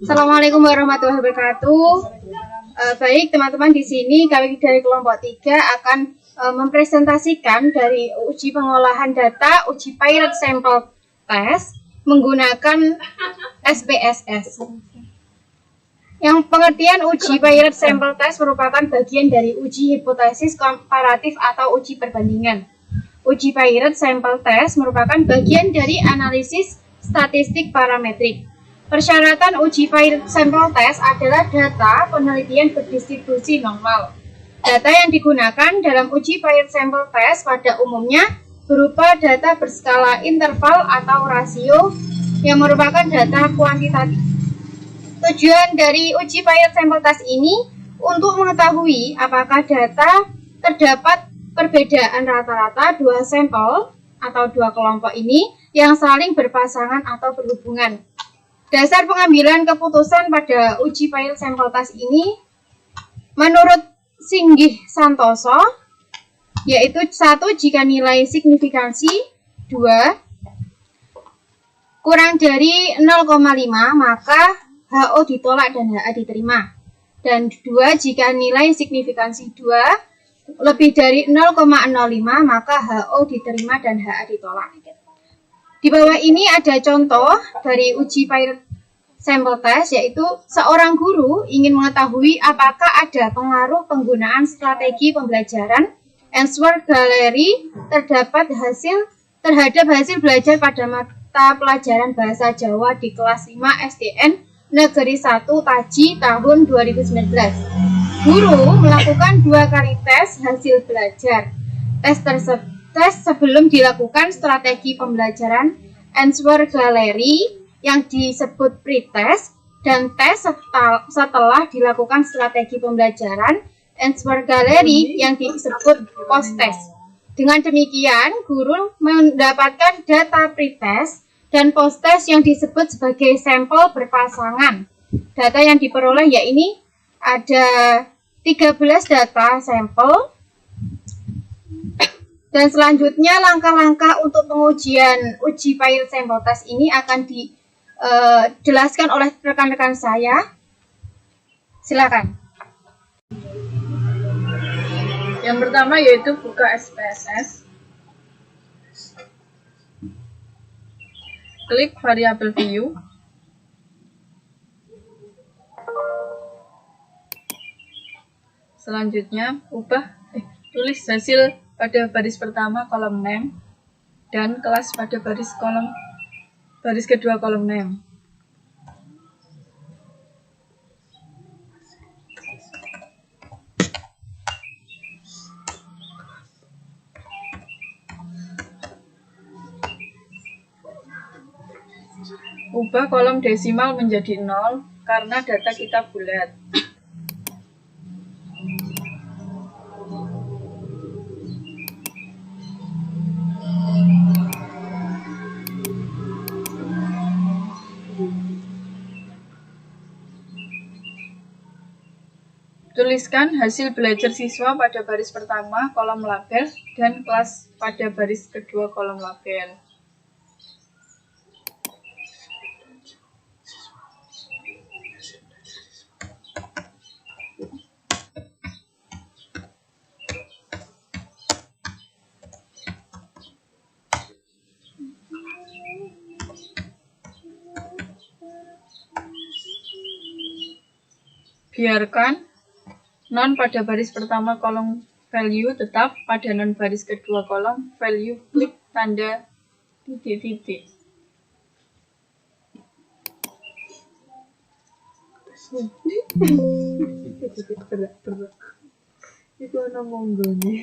Assalamualaikum warahmatullahi wabarakatuh. Baik teman-teman, di sini kami dari kelompok 3 akan mempresentasikan dari uji pengolahan data uji pilot sample test menggunakan SPSS. Yang pengertian uji pilot sample test merupakan bagian dari uji hipotesis komparatif atau uji perbandingan. Uji pilot sample test merupakan bagian dari analisis statistik parametrik. Persyaratan uji pilot sample test adalah data penelitian berdistribusi normal. Data yang digunakan dalam uji pilot sample test pada umumnya berupa data berskala interval atau rasio yang merupakan data kuantitatif. Tujuan dari uji pilot sample test ini untuk mengetahui apakah data terdapat perbedaan rata-rata dua sampel atau dua kelompok ini yang saling berpasangan atau berhubungan. Dasar pengambilan keputusan pada uji pilot sample test ini menurut Singgih Santoso yaitu 1 jika nilai signifikansi 2 kurang dari 0,5 maka HO ditolak dan HA diterima, dan 2 jika nilai signifikansi 2 lebih dari 0,05 maka HO diterima dan HA ditolak. Di bawah ini ada contoh dari uji pilot sample test, yaitu seorang guru ingin mengetahui apakah ada pengaruh penggunaan strategi pembelajaran answer gallery terhadap hasil belajar pada mata pelajaran bahasa Jawa di kelas 5 SDN Negeri 1 Taji tahun 2019. Guru melakukan 2 kali tes hasil belajar. Tes sebelum dilakukan strategi pembelajaran answer gallery yang disebut pretest dan tes setelah dilakukan strategi pembelajaran answer gallery yang disebut post-test. Dengan demikian, guru mendapatkan data pretest dan post-test yang disebut sebagai sampel berpasangan. Data yang diperoleh yaitu ada 13 data sampel. Dan selanjutnya langkah-langkah untuk pengujian uji pilot sample test ini akan dijelaskan oleh rekan-rekan saya. Silakan. Yang pertama yaitu buka SPSS. Klik variabel view. Selanjutnya tulis hasil pada baris pertama kolom name dan kelas pada baris kedua kolom name. Ubah kolom desimal menjadi 0 karena data kita bulat. Tuliskan hasil belajar siswa pada baris pertama kolom label dan kelas pada baris kedua kolom label. Biarkan non pada baris pertama kolom value tetap pada non baris kedua kolom value, klik tanda titik-titik. Itu ana monggone.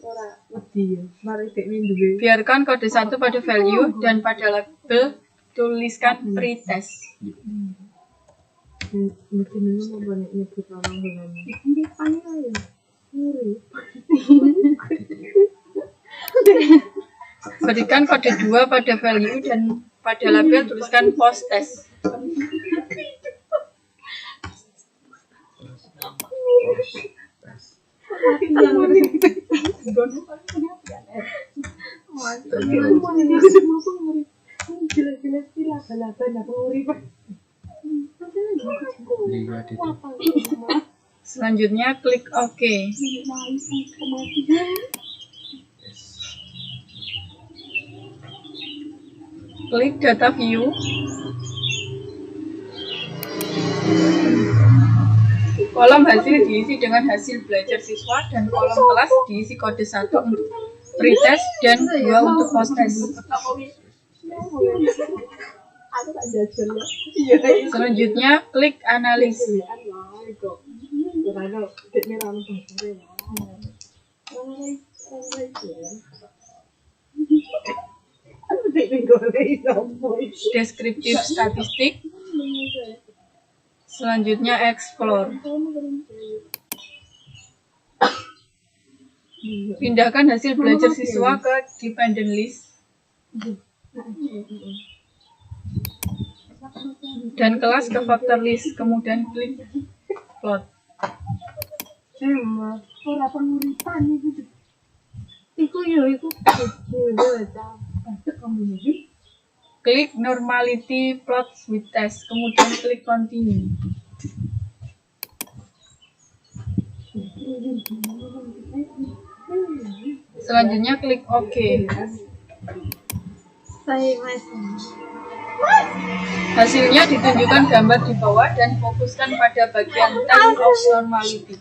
Ora wedi ya. Mari dekne duwe. Biarkan kode 1 pada value dan pada label tuliskan pretest. Mungkin ini mau banyak nyebut orang dengan ini panggil ya ngeri. Berikan kode 2 pada value dan pada label tuliskan post-test. Jelas-jelas sih laba-laba nak urip. Selanjutnya klik OK. Klik data view. Kolom hasil diisi dengan hasil belajar siswa dan kolom kelas diisi kode 1 untuk pretest dan 2 untuk post-test. Selanjutnya klik analis. Deskriptif statistik. Selanjutnya explore. Pindahkan hasil belajar siswa ke dependent list dan kelas ke factor list, kemudian klik plot. Ora penguripan iku. Iku yo iku. Klik normality plots with test, kemudian klik continue. Selanjutnya klik OK. Hasilnya ditunjukkan gambar di bawah dan fokuskan pada bagian test of normality.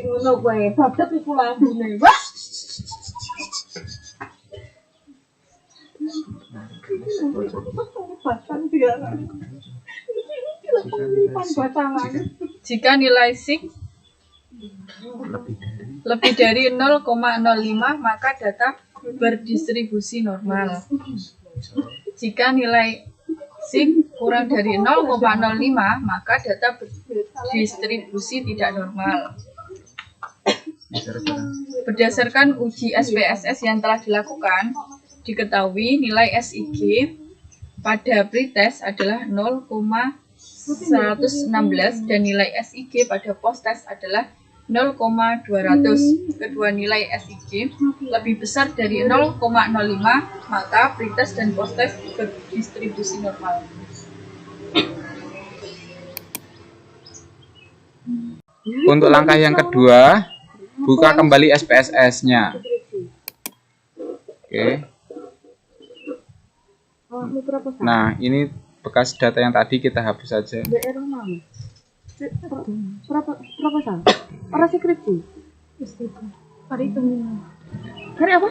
Ngono kowe, babet iku lambune. Wah. Jika nilai sig lebih dari 0,05 maka data berdistribusi normal. Jika nilai sig kurang dari 0,05 maka data berdistribusi tidak normal. Berdasarkan uji SPSS yang telah dilakukan, diketahui nilai SIG pada pretest adalah 0,116 dan nilai SIG pada posttest adalah 0,200. Kedua nilai SIG lebih besar dari 0,05 maka pretest dan posttest berdistribusi normal. Untuk langkah yang kedua, buka kembali SPSS-nya. Oke. Nah, ini bekas data yang tadi kita hapus saja. Proposal. Ora skripsi. Hari itu. Hari apa?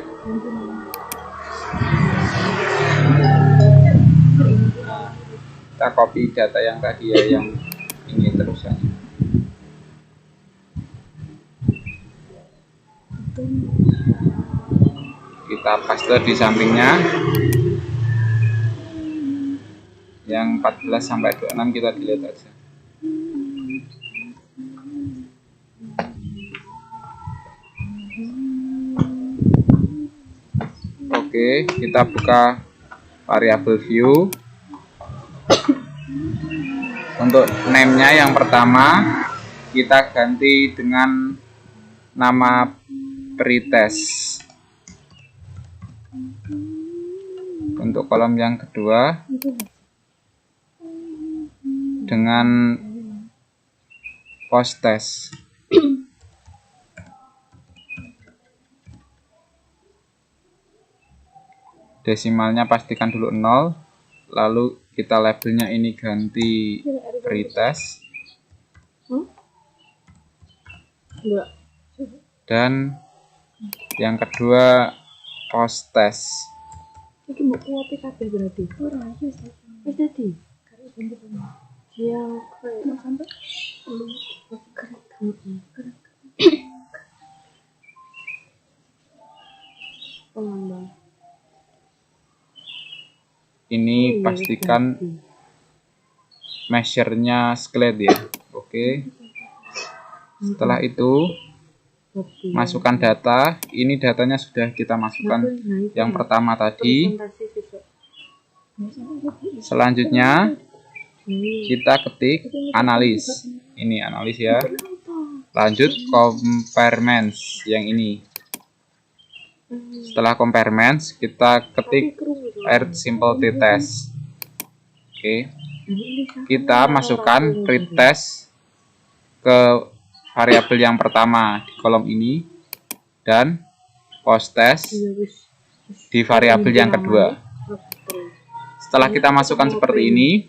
Kita copy data yang tadi ya, yang ini terusannya. Kita paste di sampingnya. Yang 14 sampai 26 kita delete aja. Oke, kita buka variabel view. Untuk name-nya yang pertama kita ganti dengan nama pretest. Untuk kolom yang kedua dengan posttest. Desimalnya pastikan dulu 0, lalu kita labelnya ini ganti pretest. Dan yang kedua posttest. Iki mau kuopi kabeh berarti. Ora, wis dadi. Yang sampai ini pastikan measure-nya sklet ya. Oke. Setelah itu masukkan data. Ini datanya sudah kita masukkan yang pertama tadi. Selanjutnya kita ketik analis. Ini analis ya. Lanjut comparements yang ini. Setelah comparements kita ketik paired simple t-test. Oke. Kita masukkan pretest ke variabel yang pertama di kolom ini dan posttest di variabel yang kedua. Setelah kita masukkan seperti ini,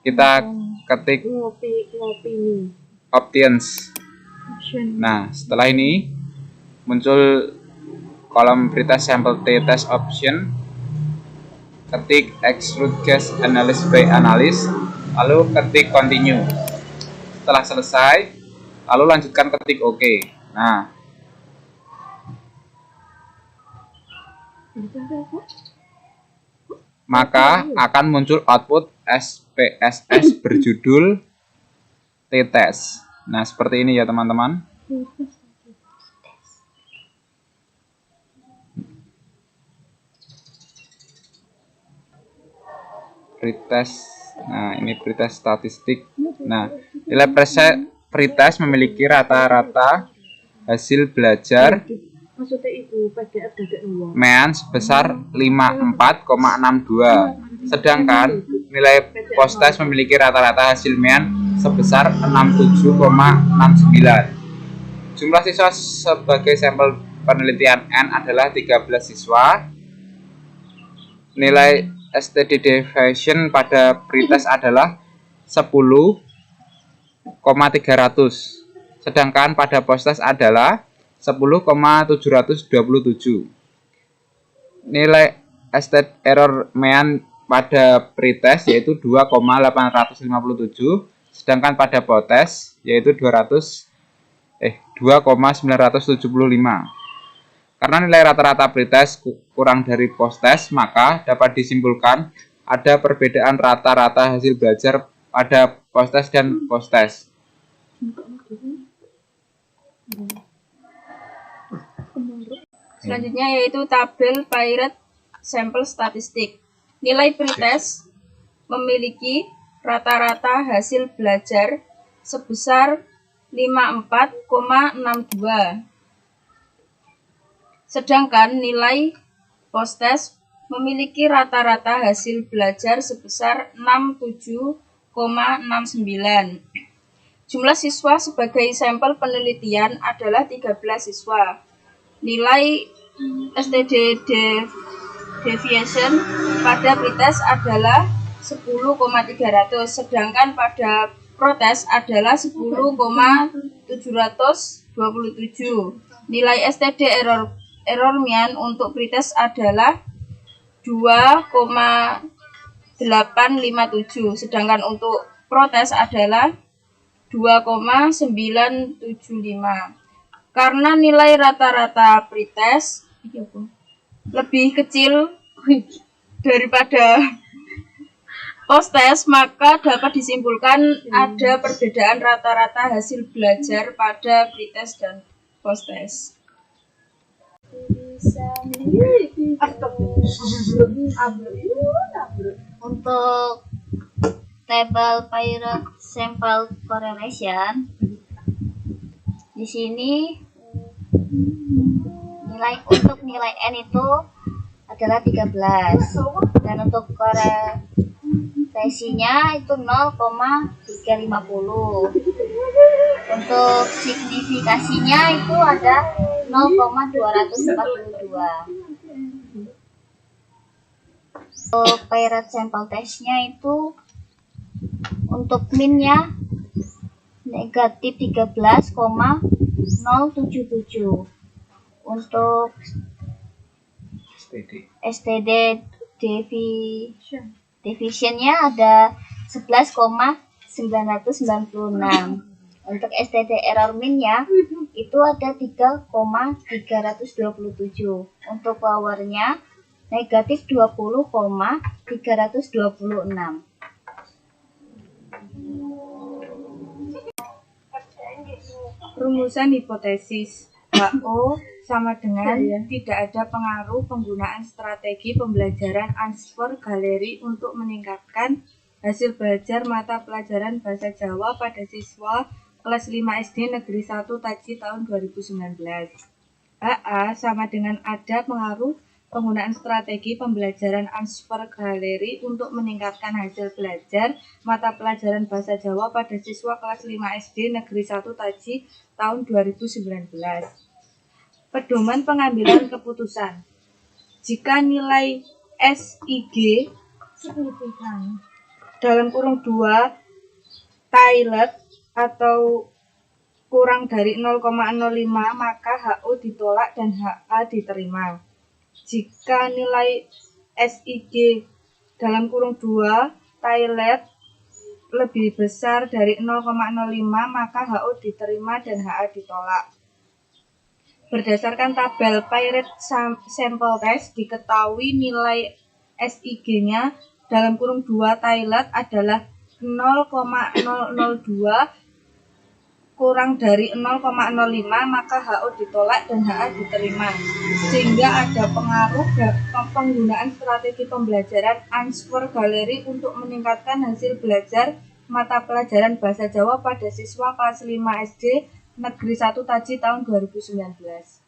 kita ketik options. Nah, setelah ini muncul kolom pretest sample t-test option. Ketik extrude gas analysis by analysis, lalu ketik continue. Setelah selesai, lalu lanjutkan ketik OK. Nah, maka akan muncul output SPSS berjudul t-test. Nah, seperti ini ya teman-teman. Pretest. Nah, ini pretest statistik. Nah, nilai pretest memiliki rata-rata hasil belajar Maksudnya itu PDF dadek uang. MEAN sebesar 54,62. Sedangkan nilai posttest memiliki rata-rata hasil MEAN sebesar 67,69. Jumlah siswa sebagai sampel penelitian N adalah 13 siswa. Nilai STD deviation pada pretest adalah 10,300. Sedangkan pada posttest adalah 10,727. Nilai estate error MEAN pada pretest yaitu 2,857, sedangkan pada posttest yaitu 2,975. Karena nilai rata-rata pretest kurang dari posttest, maka dapat disimpulkan ada perbedaan rata-rata hasil belajar pada posttest dan posttest. Selanjutnya yaitu tabel paired sampel statistik. Nilai pretest memiliki rata-rata hasil belajar sebesar 54,62. Sedangkan nilai posttest memiliki rata-rata hasil belajar sebesar 67,69. Jumlah siswa sebagai sampel penelitian adalah 13 siswa. Nilai STD deviation pada pretest adalah 10,300, sedangkan pada protest adalah 10,727. Nilai STD error MEAN untuk pretest adalah 2,857, sedangkan untuk protest adalah 2,975. Karena nilai rata-rata pretest lebih kecil daripada posttest, maka dapat disimpulkan ada perbedaan rata-rata hasil belajar pada pretest dan posttest. Untuk tabel paired sample correlation, di sini nilai N itu adalah 13 dan untuk korelasinya itu 0,350. Untuk signifikasinya itu ada 0,242. Untuk paired sample testnya itu untuk minnya negatif 13,077. Untuk STD deviationnya ada 11,996. Untuk STD error minnya itu ada 3,327. Untuk powernya negatif 20,326. Rumusan hipotesis HO sama dengan tidak ada pengaruh penggunaan strategi pembelajaran Answer Gallery untuk meningkatkan hasil belajar mata pelajaran Bahasa Jawa pada siswa kelas 5 SD Negeri 1 Taji tahun 2019. AA sama dengan ada pengaruh penggunaan strategi pembelajaran Answer Galeri untuk meningkatkan hasil belajar mata pelajaran Bahasa Jawa pada siswa kelas 5 SD Negeri 1 Taji tahun 2019. Pedoman pengambilan keputusan. Jika nilai SIG Signifikan. dalam kurung 2 Thailand atau kurang dari 0,05 maka HO ditolak dan HA diterima. Jika nilai SIG dalam kurung 2 Thailand lebih besar dari 0,05 maka HO diterima dan HA ditolak. Berdasarkan tabel Pirate Sample Test diketahui nilai SIG-nya dalam kurung 2 Thailand adalah 0,002 kurang dari 0,05 maka HO ditolak dan HA diterima. Sehingga ada pengaruh penggunaan strategi pembelajaran Answer Galeri untuk meningkatkan hasil belajar mata pelajaran Bahasa Jawa pada siswa kelas 5 SD Negeri 1 Taji tahun 2019.